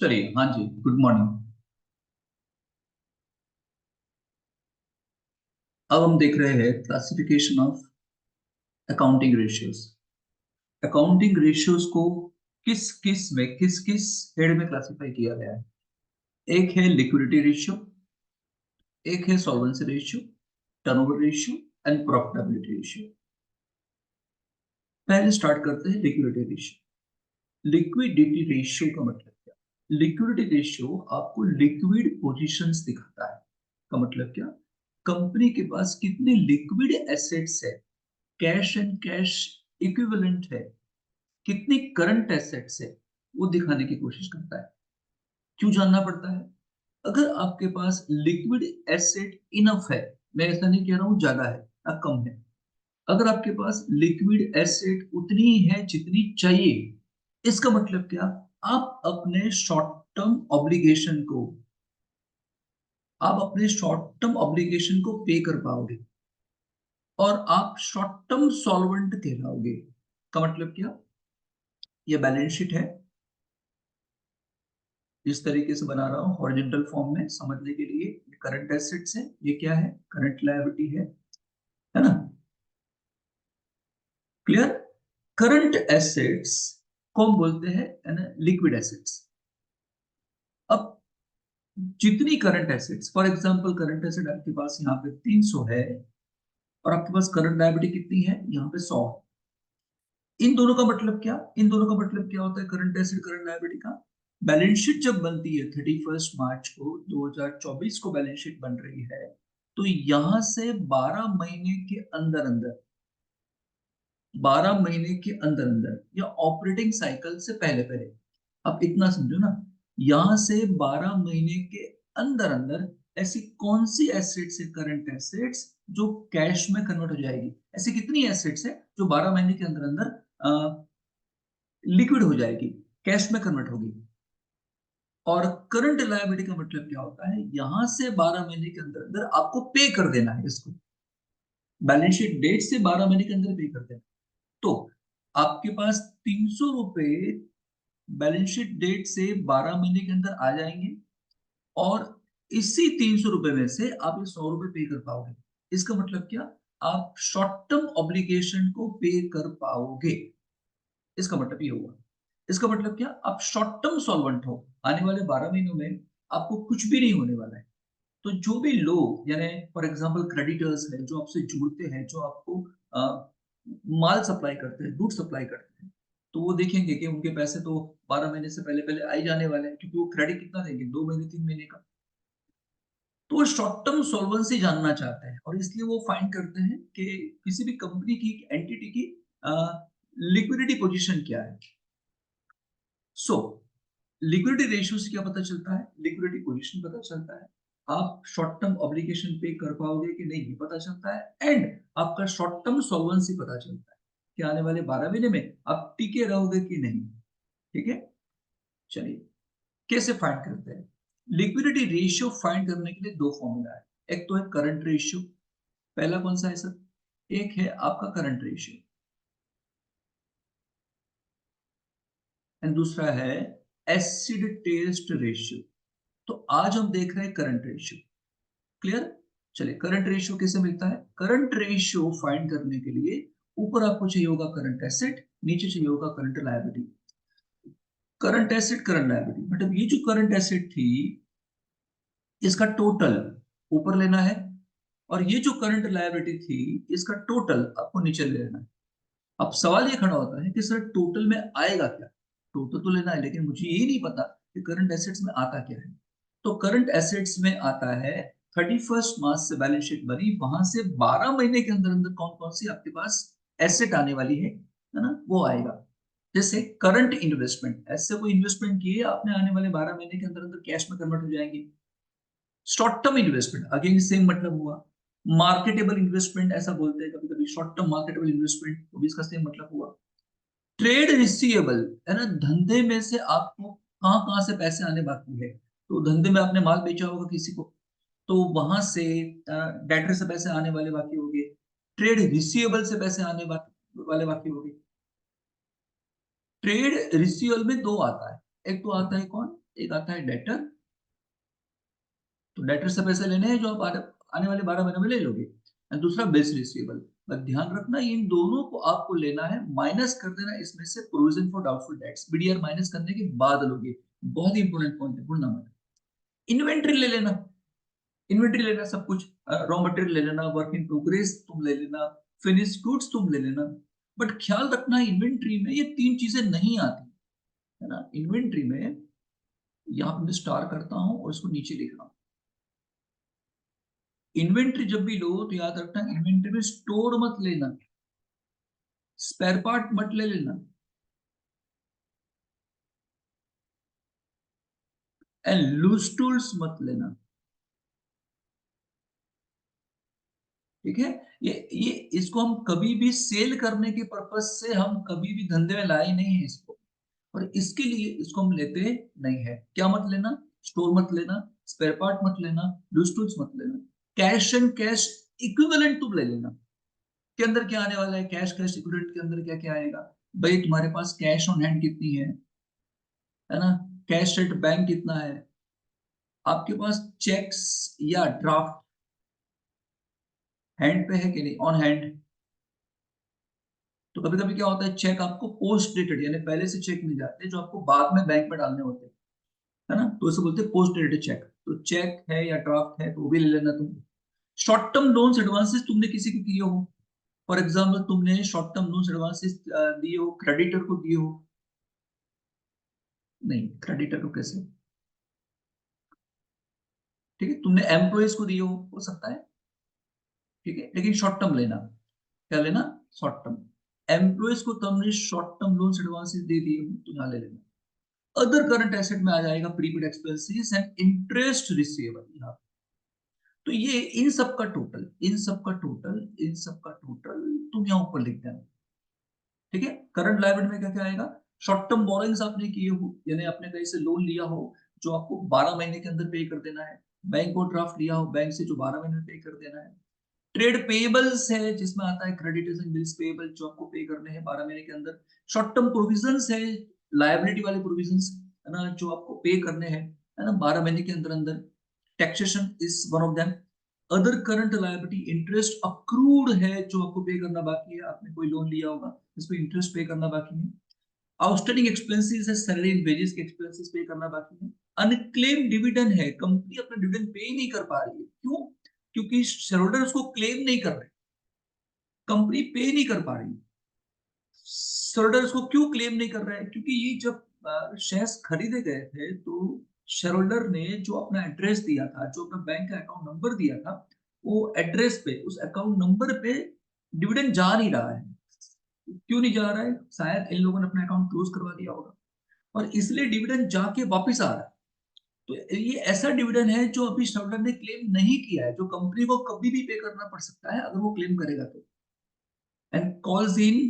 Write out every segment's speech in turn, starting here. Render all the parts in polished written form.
चलिए, हाँ जी, good morning. अब हम देख रहे हैं classification of accounting ratios. Accounting ratios को किस किस हेड में क्लासिफाई किया गया है। एक है लिक्विडिटी रेशियो, एक है solvency ratio, turnover ratio and profitability ratio. पहले स्टार्ट करते हैं लिक्विडिटी रेशियो। लिक्विडिटी रेशियो का मतलब क्या? लिक्विडिटी रेशियो आपको लिक्विड पोजीशंस दिखाता है। का मतलब क्या? कंपनी के पास कितने लिक्विड एसेट्स है, कैश एंड कैश इक्विवेलेंट है, कितनी करंट एसेट्स है, वो दिखाने की कोशिश करता है। क्यों जानना पड़ता है? अगर आपके पास लिक्विड एसेट इनफ है, मैं ऐसा नहीं कह रहा हूं ज्यादा है या कम है, अगर आपके पास लिक्विड एसेट उतनी ही है जितनी चाहिए, इसका मतलब क्या? आप अपने शॉर्ट टर्म ऑब्लिगेशन को पे कर पाओगे और आप शॉर्ट टर्म सॉल्वेंट कहलाओगे। का मतलब क्या? ये बैलेंस शीट है, इस तरीके से बना रहा हूं हॉरिजॉन्टल फॉर्म में समझने के लिए। करंट एसेट्स है, ये क्या है? करंट लायबिलिटी है ना? क्लियर? करंट एसेट्स को हम बोलते हैं, है ना, लिक्विड एसेट्स। अब जितनी current assets, for example current asset आपके पास यहाँ पे 300 है और आपके पास करंट लायबिलिटी कितनी है? यहाँ पे 100। इन दोनों का मतलब क्या? इन दोनों का मतलब क्या होता है करंट एसेट करंट लायबिलिटी का? बैलेंस शीट जब बनती है 31 मार्च को 2024 को बैलेंस शीट बन रही है, तो यहां से 12 महीने के अंदर अंदर, 12 महीने के अंदर अंदर या ऑपरेटिंग साइकिल से पहले पहले, आप इतना समझो ना, यहां से 12 महीने के अंदर अंदर ऐसी कौन सी एसेट्स है, करंट एसेट्स, जो कैश में कन्वर्ट हो जाएगी? ऐसी कितनी एसेट्स है जो 12 महीने के अंदर अंदर लिक्विड हो जाएगी, कैश में कन्वर्ट होगी? और करंट लायबिलिटी का मतलब क्या होता है? यहां से 12 महीने के अंदर अंदर आपको पे कर देना है इसको, बैलेंस शीट डेट से 12 महीने के अंदर पे कर देना। तो आपके पास 300 रुपए बैलेंस शीट डेट से 12 महीने के अंदर आ जाएंगे और इसी 300 रुपए में से आप ये 100 रुपए पे कर पाओगे। इसका मतलब क्या? आप शॉर्ट टर्म ऑब्लिगेशन को पे कर पाओगे। इसका मतलब ये हुआ। इसका मतलब क्या? आप शॉर्ट टर्म सॉल्वेंट हो, आने वाले 12 महीनों में आपको कुछ भी नहीं होने वाला है। तो जो भी लोग, यानी फॉर एग्जांपल क्रेडिटर्स है, जो आपसे जुड़ते हैं, जो आपको माल सप्लाई करते हैं, गुड सप्लाई करते हैं, तो वो देखेंगे कि उनके पैसे तो 12 महीने से पहले पहले आ ही जाने वाले हैं, क्योंकि वो क्रेडिट कितना देंगे? 2 महीने 3 महीने का। तो वो शॉर्ट टर्म सॉल्वेंसी जानना चाहते हैं और इसलिए वो फाइंड करते हैं कि किसी भी कंपनी की, एंटिटी की लिक्विडिटी पोजीशन क्या है। सो लिक्विडिटी रेशियो से क्या पता चलता है? लिक्विडिटी पोजीशन पता चलता है। आप शॉर्ट टर्म ऑब्लिगेशन पे कर पाओगे कि नहीं, ये पता चलता है। एंड आपका शॉर्ट टर्म सॉल्वेंसी पता चलता है कि आने वाले 12 महीने में आप टिके रहोगे कि नहीं। ठीक है, चलिए कैसे फाइंड करते हैं? लिक्विडिटी रेशियो फाइंड करने के लिए दो फॉर्मूला है। एक तो है करंट रेशियो, पहला कौन सा है सर? एक है आपका करंट रेशियो एंड दूसरा है एसिड टेस्ट रेशियो। तो आज हम देख रहे हैं करंट रेशियो। क्लियर? चलिए, करंट रेशियो कैसे मिलता है? करंट रेशियो फाइंड करने के लिए ऊपर आपको चाहिए होगा करंट एसेट, नीचे चाहिए होगा current liability. Current asset current liability मतलब ये जो करंट एसेट थी, इसका टोटल ऊपर लेना है, और ये जो करंट लायबिलिटी थी, इसका टोटल आपको नीचे ले लेना है। अब सवाल ये खड़ा होता है कि सर टोटल में आएगा क्या? टोटल तो लेना है, लेकिन मुझे ये नहीं पता कि करंट एसेट्स में आता क्या है। तो करंट एसेट्स में आता है 31 मार्च से बैलेंस शीट बनी, वहां से 12 महीने के अंदर अंदर कौन कौन सी आपके पास एसेट आने वाली है ना, वो आएगा। जैसे करंट इन्वेस्टमेंट, ऐसे कोई इन्वेस्टमेंट किए आपने, आने वाले 12 महीने के अंदर अंदर कैश में कन्वर्ट हो जाएंगे। Short term investment, again same मतलब हुआ। मार्केटेबल इन्वेस्टमेंट ऐसा बोलते हैं कभी कभी, शॉर्ट टर्म मार्केटेबल इन्वेस्टमेंट, तो भी इसका सेम मतलब हुआ। ट्रेड रिसीवेबल, है ना, धंधे में से आपको कहाँ कहाँ से पैसे आने बाकी है। तो धंधे में आपने माल बेचा होगा किसी को, तो वहां से डेटर से पैसे आने वाले बाकी हो गए, ट्रेड रिसीवेबल से पैसे आने वाले बाकी हो गए। ट्रेड रिसीवेबल में दो आता है। एक तो आता है कौन? एक आता है डेटर, तो डेटर से पैसे लेने हैं जो आप आने वाले 12 महीने में ले लोगे, और दूसरा बिल्स रिसीवेबल। बस ध्यान रखना इन दोनों को आपको लेना है, माइनस कर देना इसमें से provision for doubtful debts, BDR minus करने के बाद लोगे। बहुत ही इंपॉर्टेंट पॉइंट है, भूलना मत। इन्वेंट्री ले लेना, इन्वेंट्री लेना सब कुछ, रॉ मटेरियल ले लेना, वर्क इन प्रोग्रेस तुम ले लेना, फिनिश गुड्स तुम ले लेना। बट ख्याल रखना इन्वेंट्री में ये तीन चीजें नहीं आती है ना। इन्वेंट्री में यहाँ पे मैं स्टार करता हूं और इसको नीचे लिख रहा हूं। इन्वेंट्री जब भी लो तो याद रखना इन्वेंट्री में स्टोर मत लेना, स्पेयर पार्ट मत ले लेना, एंड लूज टूल्स मत लेना। ठीक है, ये इसको हम कभी भी सेल करने के पर्पज से हम कभी भी धंधे में लाए नहीं है इसको, और इसके लिए इसको हम लेते नहीं है। क्या मत लेना? स्टोर मत लेना, स्पेयर पार्ट मत लेना, लूज टूल्स मत लेना। कैश एंड कैश इक्विवेलेंट तुम ले लेना। के अंदर क्या आने वाला है? कैश कैश इक्विवेलेंट के अंदर क्या क्या आएगा भाई? तुम्हारे पास कैश ऑन हैंड कितनी है ना, कैश एट बैंक कितना है, आपके पास चेक्स या ड्राफ्ट हैंड पे है कि नहीं, ऑन हैंड। तो कभी कभी क्या होता है, चेक आपको पोस्ट डेटेड यानी पहले से चेक मिल जाते हैं जो आपको बाद में बैंक में डालने होते हैं, है ना, तो इसे बोलते हैं पोस्ट डेटेड चेक। तो चेक है या ड्राफ्ट है तो वो भी ले लेना तुम। शॉर्ट टर्म लोन्स एडवांसेस तुमने किसी को किए हो, फॉर एग्जाम्पल तुमने शॉर्ट टर्म लोन्स एडवांसेस दिए हो, क्रेडिटर को दिए हो? नहीं, क्रेडिटर को कैसे? ठीक है, तुमने एम्प्लॉयज को दिए हो सकता है, ठीक है, लेकिन शॉर्ट टर्म लेना। क्या लेना? Short term. एम्प्लॉयज को तुमने शॉर्ट टर्म लोन्स एडवांसेस दे दिए हो तो यहाँ ले लेना। अदर करंट एसेट में आ जाएगा prepaid expenses and interest receivable यहाँ। तो ये इन सब का टोटल, इन सब का टोटल, इन सब का टोटल तुम यहाँ ऊपर लिख देना। ठीक है, करंट लायबिलिटी में क्या क्या आएगा? शॉर्ट टर्म बोरोइंग्स आपने किए हो, यानी आपने कहीं से लोन लिया हो जो आपको 12 महीने के अंदर पे कर देना है। बैंक को ड्राफ्ट लिया हो बैंक से जो 12 महीने में पे कर देना है। ट्रेड पेबल्स है जिसमें आता है क्रेडिटर्स एंड बिल्स पेबल जो आपको पे करने हैं 12 महीने के अंदर। शॉर्ट टर्म प्रोविजंस है, लायबिलिटी वाले प्रोविजंस, है ना, जो आपको पे करने हैं, है ना, 12 महीने के अंदर अंदर। Taxation is one of them. Other current liability, interest accrued है जो आपको पे करना बाकी है, आपने कोई लोन लिया होगा इस पे इंटरेस्ट पे करना बाकी है। आउटस्टैंडिंग एक्सपेंसेस है, सैलरी एंड वेजेस के एक्सपेंसेस पे करना बाकी है। अनक्लेम डिविडेंड है, कंपनी अपना डिविडेंड पे ही नहीं कर पा रही है, क्यों? क्योंकि शेयर होल्डर उसको क्लेम नहीं कर रहे, कंपनी पे नहीं कर पा रही। शेयर होल्डर उसको क्यों क्लेम नहीं कर रहा है? क्योंकि ये जब शेयर्स खरीदे गए थे तो शेयर होल्डर ने जो अपना एड्रेस दिया था, जो अपना बैंक का अकाउंट नंबर दिया था, वो एड्रेस पे, उस अकाउंट नंबर पे डिविडेंड जा नहीं रहा है। क्यों नहीं जा रहा है? शायद इन लोगों ने अपना अकाउंट क्लोज करवा दिया होगा और इसलिए डिविडेंड जाके वापस आ रहा है। तो ये ऐसा डिविडेंड है जो अभी शेयरहोल्डर ने क्लेम नहीं किया है, जो कंपनी को कभी भी पे करना पड़ सकता है अगर वो क्लेम करेगा तो। एंड कॉल्स इन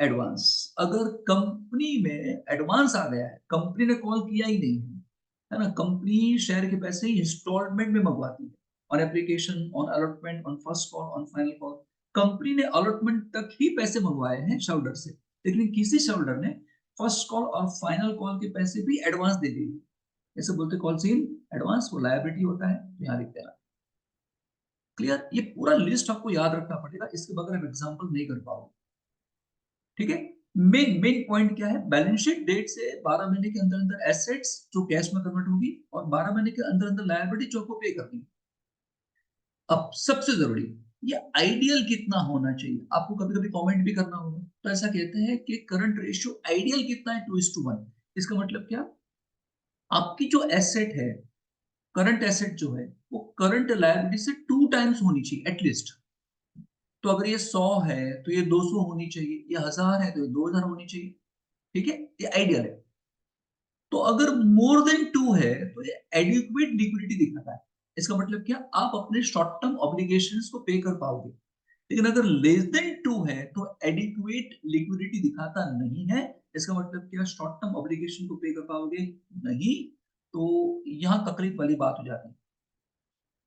एडवांस, अगर कंपनी में एडवांस आ गया है, कंपनी ने कॉल किया ही नहीं है ना, कंपनी शेयर के पैसे इंस्टॉलमेंट में मंगवाती है, on application, on allotment, on first call, on final call. Company ने अलॉटमेंट तक ही पैसे मंगवाए हैं शेयरहोल्डर से, लेकिन किसी शेयरहोल्डर ने फर्स्ट कॉल और फाइनल कॉल के पैसे भी एडवांस दे दिए। ऐसे बोलते कॉल्स इन एडवांस, वो लायबिलिटी होता है, तो यहाँ लिख देना। क्लियर? ये पूरा लिस्ट आपको याद रखना पड़ेगा, इसके बगैर आप एग्जांपल नहीं कर पाओगे। ठीक है, मेन मेन पॉइंट क्या है? बैलेंस शीट डेट से 12 महीने के अंदर अंदर एसेट्स जो कैश में कन्वर्ट होगी और 12 महीने के अंदर अंदर लायबिलिटी जो आपको पे करनी है। अब सबसे जरूरी, ये आइडियल कितना होना चाहिए? आपको कभी कभी कमेंट भी करना होगा, तो ऐसा कहते हैं कि करंट रेशियो आइडियल कितना है? 2:1। इसका मतलब क्या? आपकी जो एसेट है, करंट एसेट जो है वो करंट लायबिलिटी से 2 टाइम्स होनी चाहिए एटलीस्ट। तो अगर ये 100 है तो ये 200 होनी चाहिए, ये 1000 है तो ये 2000 होनी चाहिए। ठीक है, ये आइडियल है। तो अगर मोर देन 2 है तो ये एडिक्वेट लिक्विडिटी दिखाता है। इसका मतलब क्या? आप अपने शॉर्ट टर्म ऑब्लिगेशंस को पे कर पाओगे। लेकिन अगर लेस देन 2 है तो एडिक्वेट लिक्विडिटी दिखाता नहीं है। इसका मतलब क्या? शॉर्ट टर्म ऑब्लिगेशन को पे कर पाओगे नहीं। तो यहां तकलीफ वाली बात हो जाती है।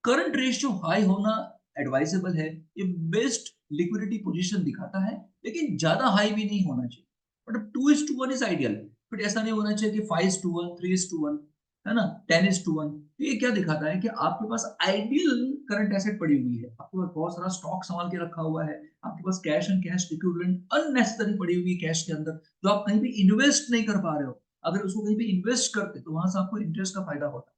करंट रेशियो हाई होना एडवाइजेबल है, ये बेस्ट लिक्विडिटी पोजीशन दिखाता है, लेकिन ज्यादा हाई भी नहीं होना चाहिए। मतलब 2:1 इज आइडियल, बट ऐसा नहीं होना चाहिए कि 5:1, 3:1। है ना, 10:1। तो ये क्या दिखाता है कि आपके पास आइडियल करंट एसेट पड़ी हुई है, आपके पास बहुत सारा स्टॉक संभाल के रखा हुआ है, आपके पास cash and cash equivalent unnecessary पड़ी हुई है कैश के अंदर, जो आप कहीं भी इन्वेस्ट नहीं कर पा रहे हो। अगर उसको कहीं भी इन्वेस्ट करते तो वहां से आपको इंटरेस्ट का फायदा होता।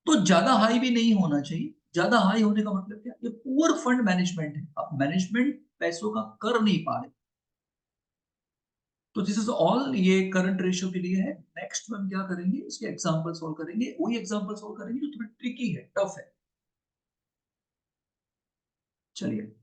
तो ज्यादा हाई भी नहीं होना चाहिए। ज्यादा हाई होने का मतलब क्या, ये पुअर फंड मैनेजमेंट है, आप मैनेजमेंट पैसों का कर नहीं पा रहे। तो दिस इज ऑल, ये करंट रेशियो के लिए है। नेक्स्ट में हम क्या करेंगे, इसके एग्जांपल सॉल्व करेंगे, वही एग्जांपल सॉल्व करेंगे जो थोड़ी ट्रिकी है, टफ है। चलिए।